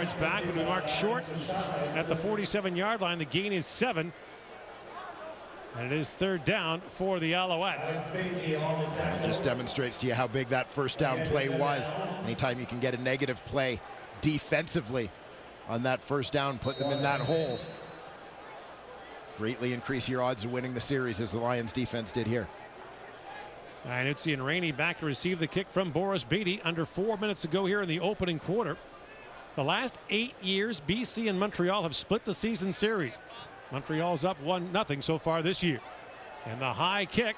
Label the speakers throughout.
Speaker 1: yards back when we mark short at the 47-yard line. The gain is 7. And it is third down for the Alouettes.
Speaker 2: It just demonstrates to you how big that first down play was. Anytime you can get a negative play defensively on that first down, put them in that hole, greatly increase your odds of winning the series, as the Lions defense did here.
Speaker 1: Iannucci and Rainey back to receive the kick from Boris Beatty. Under 4 minutes to go here in the opening quarter. The last 8 years, BC and Montreal have split the season series. Montreal's up 1-0 so far this year. And the high kick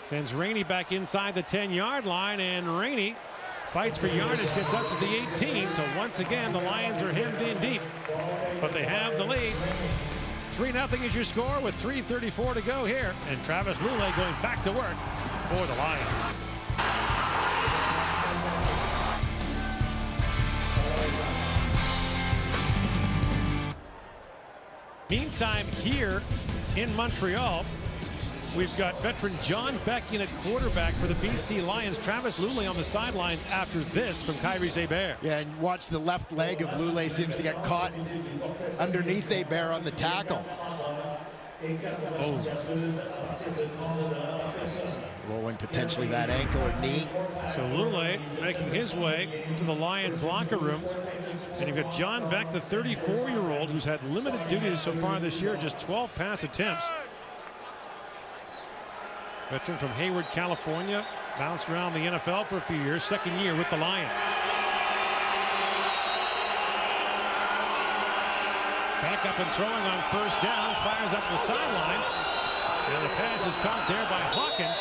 Speaker 1: sends Rainey back inside the 10-yard line, and Rainey fights for yardage, gets up to the 18. So once again, the Lions are hemmed in deep, but they have the lead. 3-0 is your score with 3:34 to go here, and Travis Lulay going back to work for the Lions. Meantime, here in Montreal, we've got veteran John Beck in at quarterback for the BC Lions. Travis Lulay on the sidelines after this from Kyrie Hebert.
Speaker 2: Yeah, and watch the left leg of Lulay seems to get caught underneath Hebert on the tackle.
Speaker 1: Oh.
Speaker 2: Rolling potentially that ankle or knee.
Speaker 1: So Lulay making his way to the Lions locker room. And you've got John Beck, the 34-year-old, who's had limited duties so far this year, just 12 pass attempts. Veteran from Hayward, California, bounced around the NFL for a few years, second year with the Lions. Back up and throwing on first down, fires up the sidelines, and the pass is caught there by Hawkins.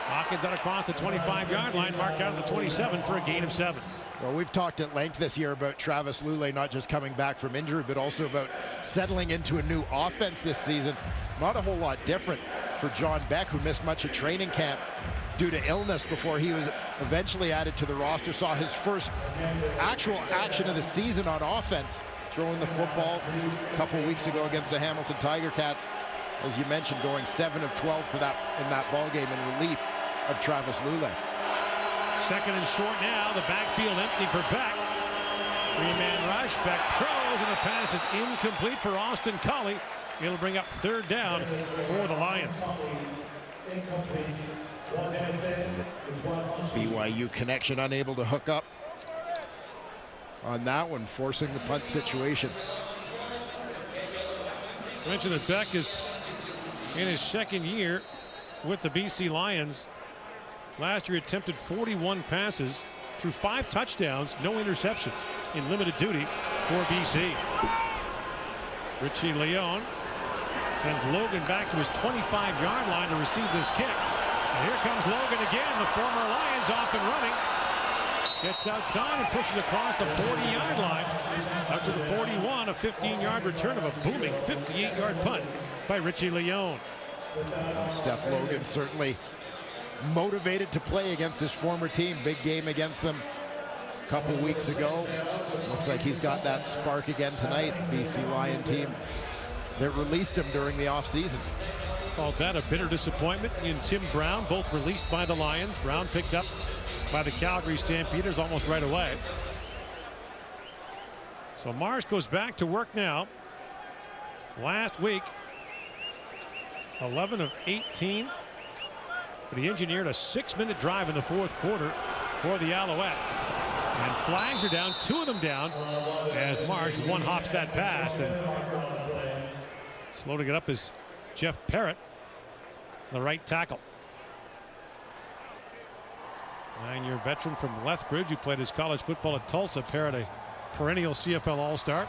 Speaker 1: Hawkins out across the 25-yard line, marked out at the 27 for a gain of 7.
Speaker 2: Well, we've talked at length this year about Travis Lulay not just coming back from injury, but also about settling into a new offense this season. Not a whole lot different for John Beck, who missed much of training camp due to illness before he was eventually added to the roster. Saw his first actual action of the season on offense, throwing the football a couple weeks ago against the Hamilton Tiger Cats. As you mentioned, going 7 of 12 for that in that ball game in relief of Travis Lulay.
Speaker 1: Second and short now. The backfield empty for Beck. Three-man rush. Beck throws, and the pass is incomplete for Austin Colley. It'll bring up third down for the Lions.
Speaker 2: BYU connection unable to hook up on that one, forcing the punt situation.
Speaker 1: I mentioned that Beck is in his second year with the BC Lions. Last year attempted 41 passes, threw 5 touchdowns, no interceptions in limited duty for BC. Richie Leon sends Logan back to his 25-yard line to receive this kick. And here comes Logan again, the former Lions off and running. Gets outside and pushes across the 40-yard line. Up to the 41, a 15-yard return of a booming 58-yard punt by Richie Leon.
Speaker 2: Steph Logan certainly motivated to play against his former team. Big game against them a couple weeks ago. Looks like he's got that spark again tonight. BC Lion team that released him during the offseason.
Speaker 1: Called that a bitter disappointment in Tim Brown, both released by the Lions. Brown picked up by the Calgary Stampeders almost right away. So Marsh goes back to work now. Last week, 11 of 18. But he engineered a 6-minute drive in the fourth quarter for the Alouettes. And flags are down, 2 of them down, as Marsh one-hops that pass. And slow to get up is Jeff Parrott, the right tackle. 9-year veteran from Lethbridge, who played his college football at Tulsa. Parrott, a perennial CFL All-Star.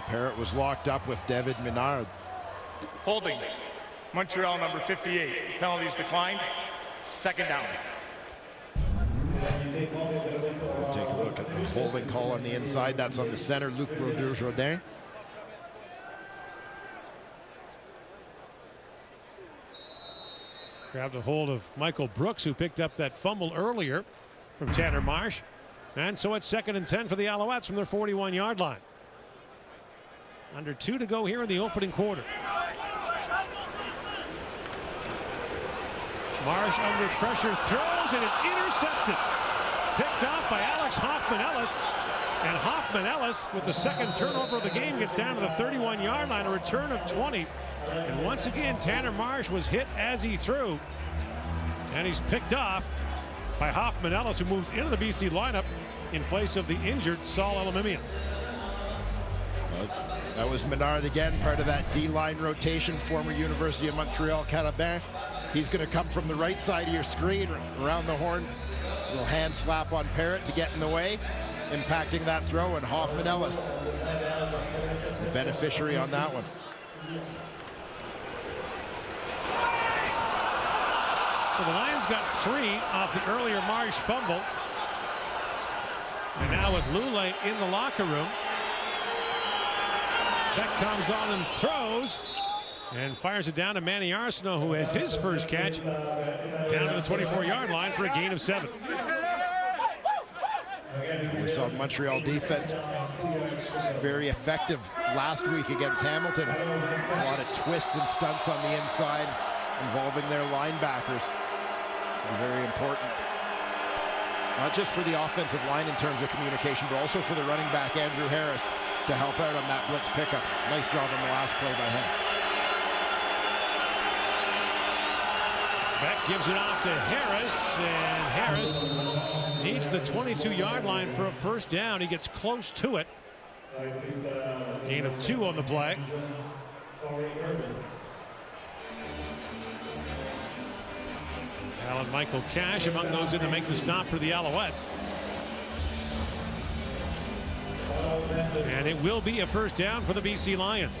Speaker 2: Parrott was locked up with David Menard.
Speaker 3: Holding. Montreal number 58. Penalties declined. Second down.
Speaker 2: We'll take a look at the holding call on the inside. That's on the center, Luc Brodeur-Jourdain.
Speaker 1: Grabbed a hold of Michael Brooks, who picked up that fumble earlier from Tanner Marsh. And so it's 2nd and 10 for the Alouettes from their 41-yard line. Under 2 to go here in the opening quarter. Marsh under pressure, throws, and is intercepted. Picked picked off by Alex Hoffman-Ellis. And Hoffman-Ellis, with the second turnover of the game, gets down to the 31-yard line, a return of 20. And once again, Tanner Marsh was hit as he threw. And he's picked off by Hoffman-Ellis, who moves into the BC lineup in place of the injured Saul Elimimian.
Speaker 2: That was Menard again, part of that D-line rotation, former University of Montreal Carabin. He's going to come from the right side of your screen, around the horn. A little hand slap on Parrott to get in the way, impacting that throw, and Hoffman-Ellis, the beneficiary on that one.
Speaker 1: So the Lions got 3 off the earlier Marsh fumble. And now with Lule in the locker room. Beck comes on and throws and fires it down to Manny Arsenault, who has his first catch down to the 24-yard line for a gain of 7.
Speaker 2: We saw Montreal defense very effective last week against Hamilton. A lot of twists and stunts on the inside involving their linebackers. Very important, not just for the offensive line in terms of communication, but also for the running back Andrew Harris to help out on that blitz pickup. Nice job on the last play by him.
Speaker 1: Beck gives it off to Harris, and Harris needs the 22-yard line for a first down. He gets close to it. Gain of 2 on the play. Alan Michael Cash among those in to make the stop for the Alouettes. And it will be a first down for the BC Lions.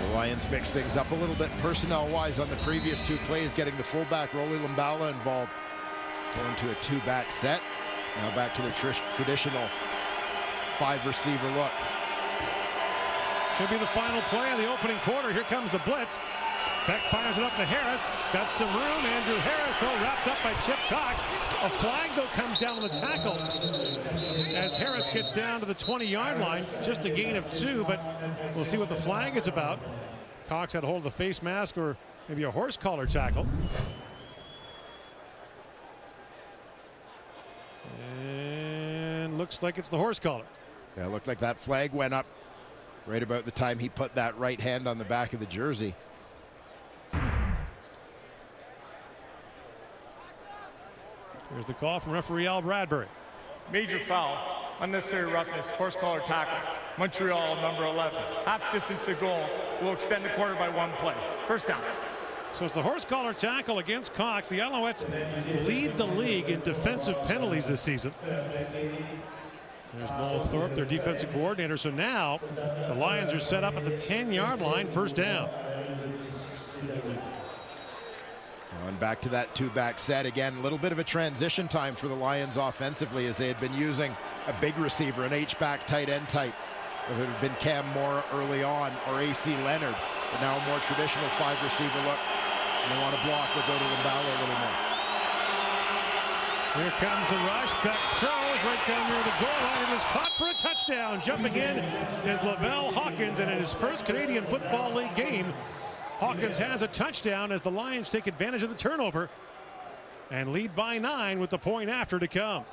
Speaker 2: The Lions mix things up a little bit personnel-wise on the previous 2 plays, getting the fullback Rolly Limbala involved, going to a 2-back set. Now back to the traditional 5-receiver look.
Speaker 1: Should be the final play of the opening quarter. Here comes the blitz. Beck fires it up to Harris. He's got some room. Andrew Harris, though, wrapped up by Chip Cox. A flag, though, comes down on the tackle as Harris gets down to the 20-yard line. Just a gain of 2, but we'll see what the flag is about. Cox had hold of the face mask or maybe a horse collar tackle. And looks like it's the horse collar.
Speaker 2: Yeah, it looked like that flag went up right about the time he put that right hand on the back of the jersey.
Speaker 1: Here's the call from referee Al Bradbury.
Speaker 3: Major foul, unnecessary roughness, horse collar tackle. Montreal, number 11. Half distance to goal will extend the quarter by 1 play. First down.
Speaker 1: So it's the horse collar tackle against Cox. The Alouettes lead the league in defensive penalties this season. There's Noel Thorpe, their defensive coordinator. So now the Lions are set up at the 10-yard line, first down.
Speaker 2: And back to that 2-back set again. A little bit of a transition time for the Lions offensively, as they had been using a big receiver, an H-back tight end type. Whether it had been Cam Moore early on or A.C. Leonard, but now a more traditional 5-receiver look. And they want to block, they'll go to Limbala a little more.
Speaker 1: Here comes the rush. Beck throws right down near the goal line and is caught for a touchdown. Jumping in is Lavelle Hawkins, and in his first Canadian Football League game, Hawkins has a touchdown as the Lions take advantage of the turnover and lead by 9 with the point after to come.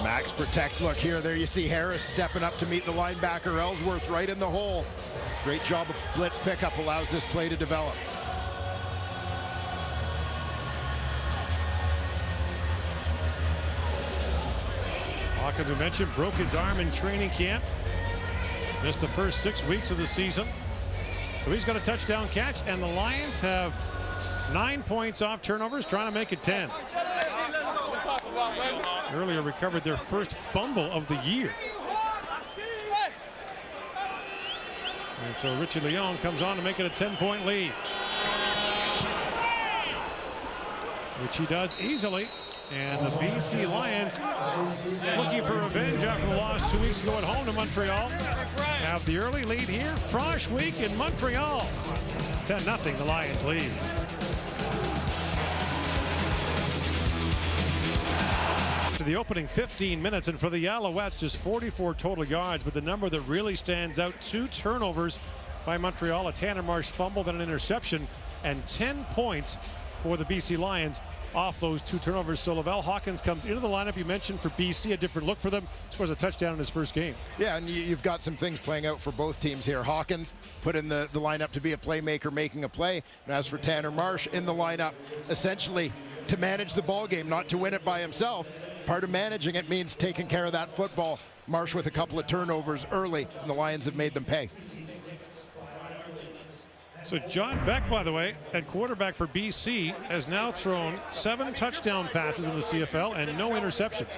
Speaker 2: Max protect look here. There you see Harris stepping up to meet the linebacker Ellsworth right in the hole. Great job of blitz pickup, allows this play to develop.
Speaker 1: Hawkins, we mentioned, broke his arm in training camp. Missed the first 6 weeks of the season. So he's got a touchdown catch, and the Lions have 9 points off turnovers, trying to make it 10. Earlier recovered their first fumble of the year. And so Richie Leon comes on to make it a 10-point lead. Which he does easily. And the BC Lions, looking for revenge after the loss 2 weeks ago at home to Montreal, have the early lead here. Frosh week in Montreal. 10-0, the Lions lead. To the opening 15 minutes, and for the Alouettes, just 44 total yards, but the number that really stands out, 2 turnovers by Montreal, a Tanner Marsh fumble, then an interception, and 10 points for the BC Lions off those 2 turnovers. So Lavelle Hawkins comes into the lineup. You mentioned for BC, a different look for them. Scores a touchdown in his first game.
Speaker 2: Yeah, and you've got some things playing out for both teams here. Hawkins put in the lineup to be a playmaker, making a play. And as for Tanner Marsh, in the lineup essentially to manage the ball game, not to win it by himself. Part of managing it means taking care of that football. Marsh with a couple of turnovers early, and the Lions have made them pay.
Speaker 1: So John Beck, by the way, at quarterback for BC, has now thrown 7 touchdown passes in the CFL and no interceptions.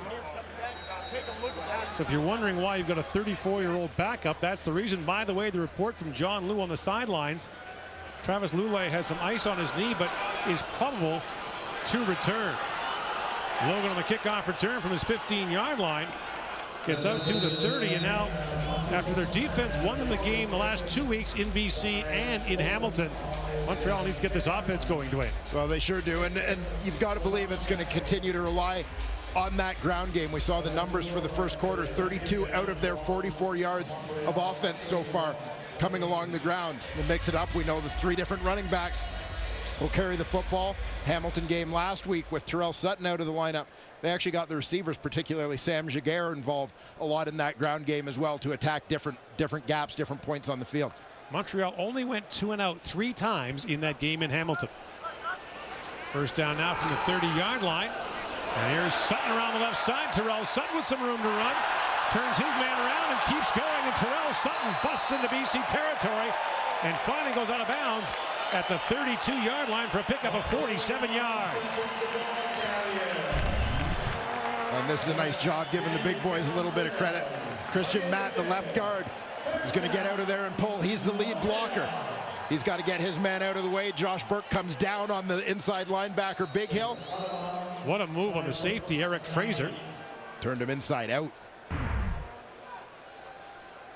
Speaker 1: So if you're wondering why you've got a 34-year-old backup, that's the reason. By the way, the report from John Liu on the sidelines, Travis Lulay has some ice on his knee, but is probable to return. Logan on the kickoff return from his 15-yard line. Gets out to the 30, and now after their defense won them the game the last 2 weeks in BC and in Hamilton, Montreal needs to get this offense going, Dwayne.
Speaker 2: Well, they sure do, and you've got to believe it's going to continue to rely on that ground game. We saw the numbers for the first quarter, 32 out of their 44 yards of offense so far coming along the ground. We'll mix it up. We know the 3 different running backs will carry the football. Hamilton game last week with Terrell Sutton out of the lineup. They actually got the receivers, particularly Sam Jaguar, involved a lot in that ground game as well to attack different gaps, different points on the field.
Speaker 1: Montreal only went 2 and out 3 times in that game in Hamilton. First down now from the 30-yard line. And here's Sutton around the left side. Terrell Sutton with some room to run. Turns his man around and keeps going. And Terrell Sutton busts into BC territory and finally goes out of bounds at the 32-yard line for a pickup of 47 yards.
Speaker 2: And this is a nice job giving the big boys a little bit of credit. Christian Matt, the left guard, is going to get out of there and pull. He's the lead blocker. He's got to get his man out of the way. Josh Burke comes down on the inside linebacker, Big Hill.
Speaker 1: What a move on the safety, Eric Fraser.
Speaker 2: Turned him inside out.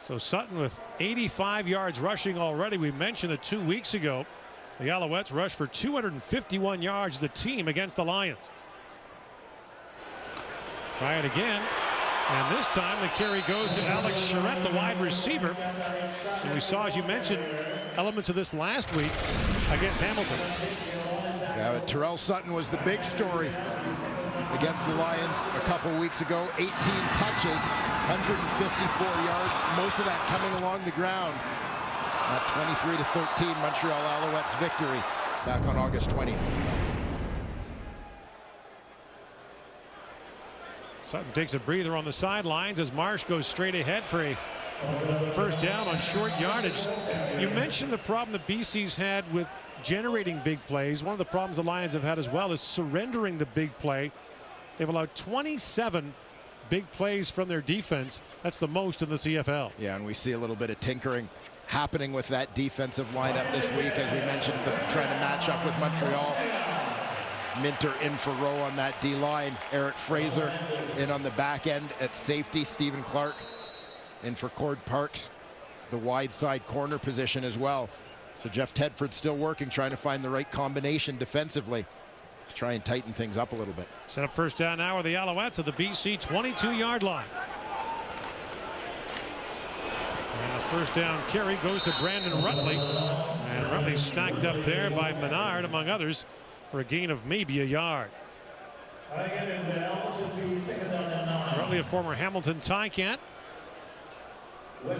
Speaker 1: So Sutton with 85 yards rushing already. We mentioned that 2 weeks ago, the Alouettes rushed for 251 yards as a team against the Lions. Try it again. And this time the carry goes to Alex Charette, the wide receiver. And we saw, as you mentioned, elements of this last week against Hamilton.
Speaker 2: Yeah, but Terrell Sutton was the big story against the Lions a couple weeks ago. 18 touches, 154 yards, most of that coming along the ground. That 23-13 Montreal Alouettes victory back on August 20th.
Speaker 1: Sutton takes a breather on the sidelines as Marsh goes straight ahead for a first down on short yardage. You mentioned the problem that BC's had with generating big plays. One of the problems the Lions have had as well is surrendering the big play. They've allowed 27 big plays from their defense. That's the most in the CFL.
Speaker 2: Yeah, and we see a little bit of tinkering happening with that defensive lineup this week, as we mentioned, trying to match up with Montreal. Minter in for Rowe on that D-line. Eric Fraser in on the back end at safety. Stephen Clark in for Cord Parks, the wide side corner position as well. So Jeff Tedford's still working, trying to find the right combination defensively to try and tighten things up a little bit.
Speaker 1: Set up first down now with the Alouettes at the BC 22-yard line. And the first down carry goes to Brandon Rutley. And Rutley stacked up there by Menard, among others, for a gain of maybe a yard. Rutley, a former Hamilton Ticat. The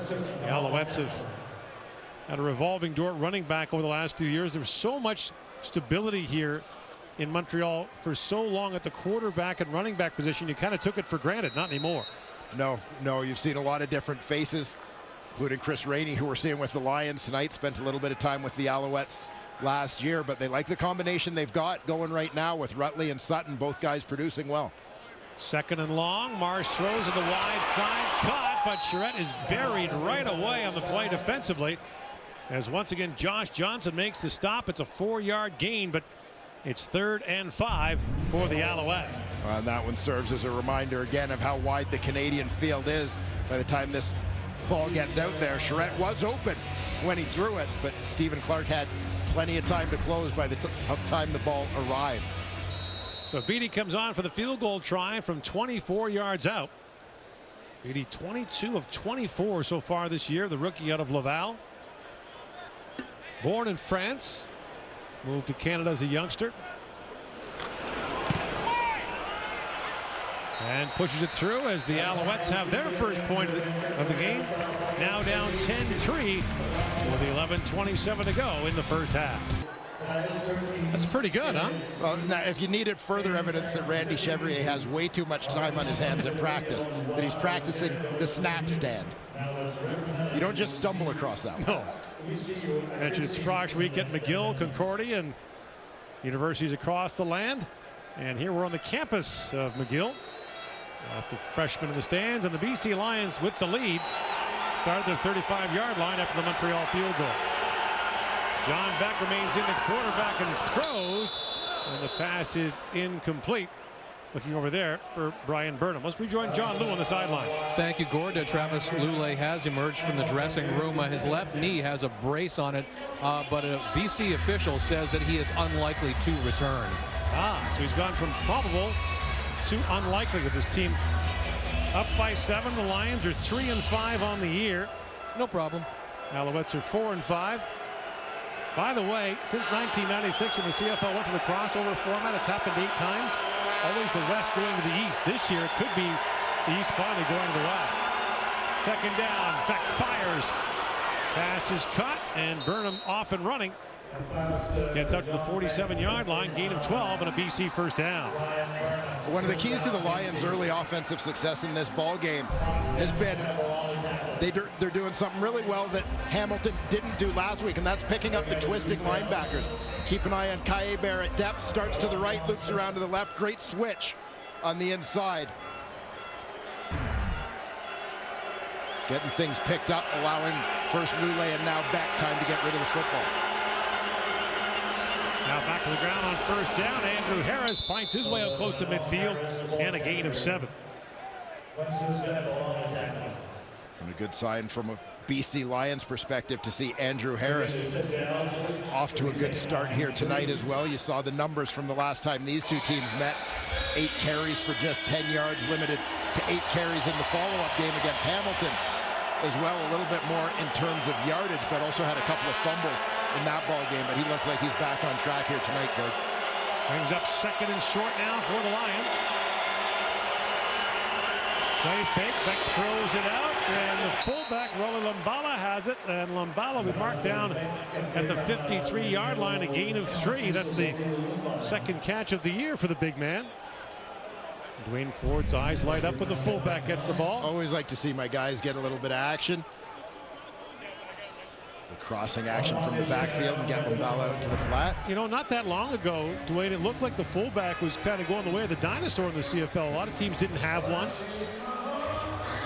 Speaker 1: Alouettes have had a revolving door running back over the last few years. There's so much stability here in Montreal for so long at the quarterback and running back position. You kind of took it for granted. Not anymore.
Speaker 2: No, you've seen a lot of different faces, including Chris Rainey, who we're seeing with the Lions tonight. Spent a little bit of time with the Alouettes last year, but they like the combination they've got going right now with Rutley and Sutton, both guys producing well.
Speaker 1: Second and long. Marsh throws to the wide side. Caught, but Charette is buried right away on the play defensively. As once again, Josh Johnson makes the stop. It's a 4-yard gain, but it's 3rd and 5 for the Alouettes.
Speaker 2: And that one serves as a reminder again of how wide the Canadian field is. By the time this ball gets out there, Charette was open when he threw it, but Stephen Clark had plenty of time to close by the time the ball arrived.
Speaker 1: So Beatty comes on for the field goal try from 24 yards out. Beatty 22 of 24 so far this year, the rookie out of Laval. Born in France, moved to Canada as a youngster. And pushes it through as the Alouettes have their first point of the game. Now down 10-3 with 11:27 to go in the first half. That's pretty good, huh?
Speaker 2: Well, now, if you needed further evidence that Randy Chevrier has way too much time on his hands in practice, that he's practicing the snap stand. You don't just stumble across that one.
Speaker 1: No. Mentioned it's Frosh Week at McGill, Concordia, and universities across the land. And here we're on the campus of McGill. Lots of freshmen in the stands, and the BC Lions with the lead started their 35-yard line after the Montreal field goal. John Beck remains in the quarterback and throws, and the pass is incomplete. Looking over there for Brian Burnham. Let's rejoin John Lou on the sideline.
Speaker 4: Thank you, Gord. Travis Lulay has emerged from the dressing room. His left knee has a brace on it, but a BC official says that he is unlikely to return.
Speaker 1: So he's gone from probable to unlikely with his team up by 7. The Lions are 3-5 on the year.
Speaker 4: No problem.
Speaker 1: Alouettes are 4-5. By the way, since 1996, when the CFL went to the crossover format, it's happened 8 times. Always the West going to the East. This year, it could be the East finally going to the West. Second down, Beck fires. Pass is cut, and Burnham off and running. Gets out to the 47-yard line, gain of 12, and a BC first down.
Speaker 2: One of the keys to the Lions' early offensive success in this ball game has been they're doing something really well that Hamilton didn't do last week, and that's picking up the twisting linebackers. Keep an eye on Kaye Bear at depth, starts to the right, loops around to the left. Great switch on the inside. Getting things picked up, allowing first Lulay and now Beck time to get rid of the football.
Speaker 1: Now back to the ground on first down. Andrew Harris finds his way out close to midfield, and a gain of 7.
Speaker 2: And a good sign from a BC Lions perspective to see Andrew Harris off to a good start here tonight as well. You saw the numbers from the last time these two teams met. 8 carries for just 10 yards, limited to 8 carries in the follow-up game against Hamilton as well. A little bit more in terms of yardage, but also had a couple of fumbles in that ball game. But he looks like he's back on track here tonight, Gord.
Speaker 1: Brings up second and short now for the Lions. Play fake, Beck throws it out, and the fullback, Rolly Lumbala, has it, and Lumbala will mark down at the 53-yard line, a gain of 3. That's the second catch of the year for the big man. Dwayne Ford's eyes light up when the fullback gets the ball.
Speaker 2: Always like to see my guys get a little bit of action. The crossing action from the backfield and get Lumbala out to the flat.
Speaker 1: You know, not that long ago, Dwayne, it looked like the fullback was kind of going the way of the dinosaur in the CFL. A lot of teams didn't have one.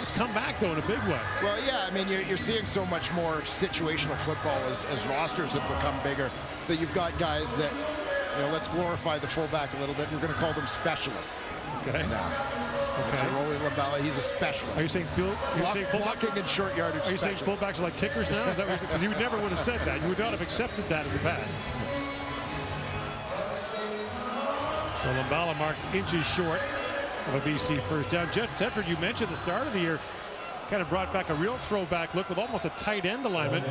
Speaker 1: It's come back, though, in a big way.
Speaker 2: Well, yeah, I mean, you're seeing so much more situational football as rosters have become bigger, that you've got guys that, you know, let's glorify the fullback a little bit. We're going to call them specialists.
Speaker 1: Okay.
Speaker 2: Now, so Rolly Lumbala, he's a specialist.
Speaker 1: Are you saying
Speaker 2: blocking and short yardage?
Speaker 1: Are you saying fullbacks are like kickers now? Is that what because you never would have said that. You would not have accepted that in the past. So Lumbala marked inches short of a BC first down. Jeff Tedford, you mentioned the start of the year, kind of brought back a real throwback look with almost a tight end alignment.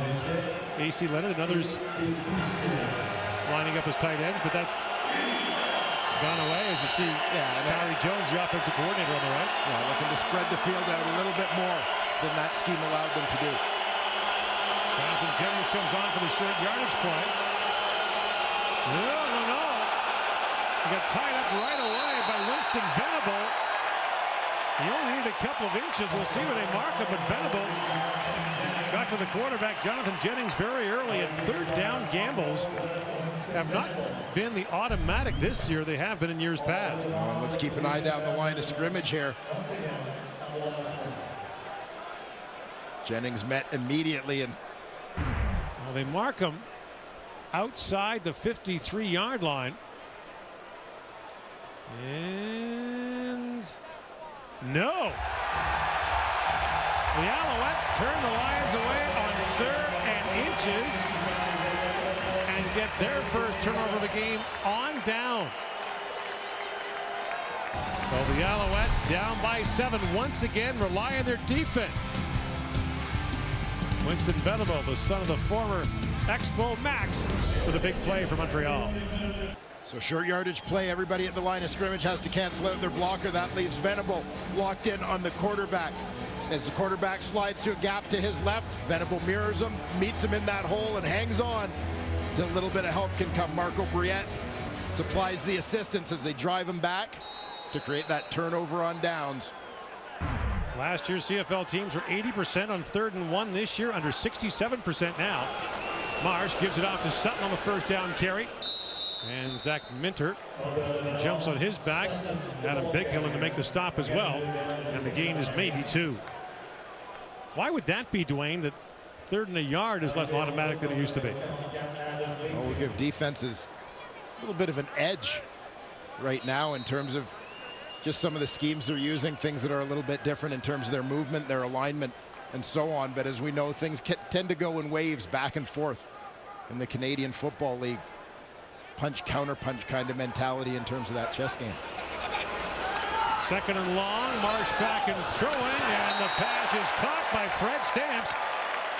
Speaker 1: AC Leonard and others lining up as tight ends, but that's gone away as you see Harry Jones, the offensive coordinator, on the right.
Speaker 2: Yeah, looking to spread the field out a little bit more than that scheme allowed them to do.
Speaker 1: Jonathan Jennings comes on for the short yardage play. No. He got tied up right away by Winston Venable. He only needed a couple of inches. We'll see where they mark him, but Venable got to the quarterback, Jonathan Jennings, very early, and third down gambles have not been the automatic this year. They have been in years past.
Speaker 2: Let's keep an eye down the line of scrimmage here. Jennings met immediately, and
Speaker 1: well, they mark him outside the 53-yard line. And no. The Alouettes turn the Lions away on 3rd and inches and get their first turnover of the game on downs. So the Alouettes down by 7 once again, rely on their defense. Winston Venable, the son of the former Expo Max, for the big play for Montreal.
Speaker 2: So short yardage play, everybody at the line of scrimmage has to cancel out their blocker. That leaves Venable locked in on the quarterback. As the quarterback slides to a gap to his left, Venable mirrors him, meets him in that hole, and hangs on till a little bit of help can come. Marco Briette supplies the assistance as they drive him back to create that turnover on downs.
Speaker 1: Last year's CFL teams were 80% on 3rd and 1. This year, under 67% now. Marsh gives it off to Sutton on the first down carry. And Zach Minter jumps on his back. Adam Bighill to make the stop as well. And the gain is maybe 2. Why would that be, Dwayne, that 3rd and a yard is less automatic than it used to be?
Speaker 2: Well, we'll give defenses a little bit of an edge right now in terms of just some of the schemes they're using, things that are a little bit different in terms of their movement, their alignment, and so on. But as we know, things tend to go in waves back and forth in the Canadian Football League. Punch, counter punch kind of mentality in terms of that chess game.
Speaker 1: 2nd and long, Marsh back and throwing, and the pass is caught by Fred Stamps.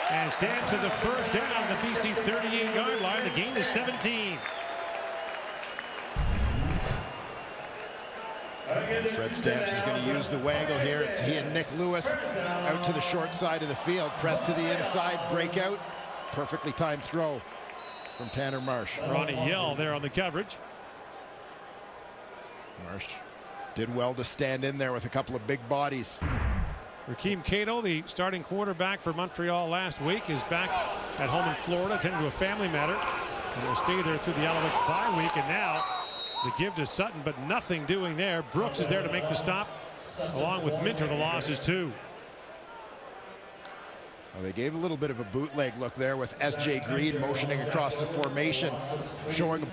Speaker 1: And Stamps has a first down at the BC 38-yard line. The gain is 17.
Speaker 2: Fred Stamps is going to use the waggle here. It's he and Nick Lewis out to the short side of the field. Press to the inside, breakout. Perfectly timed throw from Tanner Marsh.
Speaker 1: Ronnie Yell there on the coverage.
Speaker 2: Marsh did well to stand in there with a couple of big bodies.
Speaker 1: Rakeem Cato, the starting quarterback for Montreal last week, is back at home in Florida, attending to a family matter, and will stay there through the Alouettes bye week. And now the give to Sutton, but nothing doing there. Brooks is there to make the stop, along with Minter. The loss is 2.
Speaker 2: Well, they gave a little bit of a bootleg look there with S.J. Green motioning across the formation, showing